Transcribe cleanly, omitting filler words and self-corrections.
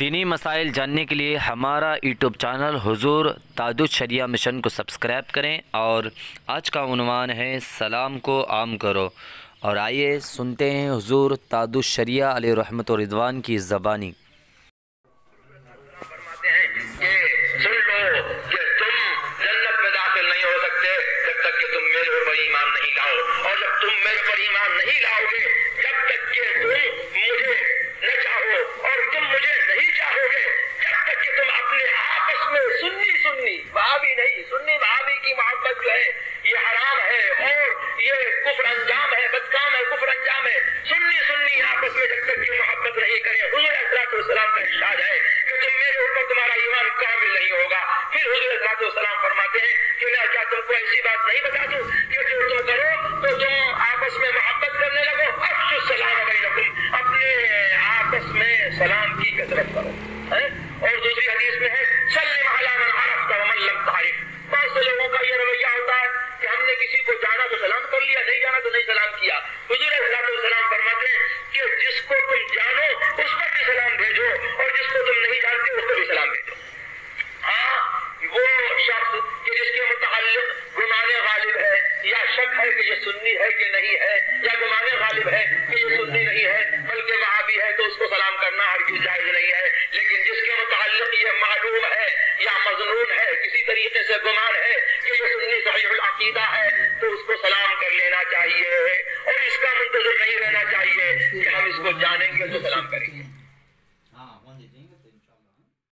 دینی مسائل جاننے کے لیے ہمارا یوٹیوب چینل حضور تعدد شریعہ مشن کو سبسکرائب کریں، اور آج کا عنوان ہے سلام کو عام کرو۔ اور آئیے سنتے ہیں حضور تعدد شریعہ علیہ رحمت و رضوان کی زبانی۔ فرماتے ہیں کہ سن لو کہ تم جنت میں داخل نہیں ہو سکتے جب تک کہ تم میرے اوپر ایمان نہیں لاؤ، اور جب تم میرے پر ایمان نہیں لاؤ گے، جب تک کہ تم مجھے نہ چاہو اور تم مجھے نہیں چاہو گے، جب تک کہ تم اپنے آپس میں سنی وہابی نہیں، سنی وہابی کی محبت جو ہے یہ حرام ہے اور یہ کفر انجام ہے، بدکام ہے، کفر انجام ہے۔ سنی آپس میں جب تک کہ محبت نہیں کرے، حضور علیہ السلام کا ارشاد ہے کہ تم میرے اوپر تمہارا ایمان کامل نہیں ہوگا۔ پھر حضور علیہ السلام فرماتے ہیں کہ میں کیا تم کو ایسی بات نہیں بتا دوں کہ جو تم کرو تو تم آپس میں محبت کرنے لگو، افشوا السلام بینکم، اپنے آپس میں سلام کی کثرت کرو۔ اور دوسری حدیث میں ہے سلم علی من عرفت ومن لم تعرف۔ بہت سے لوگوں کا یہ رویہ ہوتا ہے کہ ہم نے کسی کو جانا تو سلام کر لیا، نہیں جانا تو نہیں سلام کیا۔ حضور علیہ السلام فرماتے ہیں کہ جس کو تم جانو اس پر بھی سلام بھیجو، اور جس کو تم نہیں جانتے اس کو بھی سلام بھیجو۔ ہاں، وہ شخص کہ جس کے متعلق گمان غالب ہے یا شک ہے کہ یہ سنی ہے کہ نہیں ہے، یا گمان غالب ہے کہ یہ سنی نہیں ہے بلکہ وہابی ہے، تو اس کو سلام کرنا ہرگز جائز نہیں ہے۔ لیکن جس کے متعلق یہ معلوم ہے یا مظنون ہے، کسی طریقے سے گمان ہے کہ یہ سنی صحیح العقیدہ ہے، تو اس کو سلام کر لینا چاہیے، اور اس کا منتظر نہیں رہنا چاہیے کہ ہم اس کو جانیں گے تو سلام کریں گے۔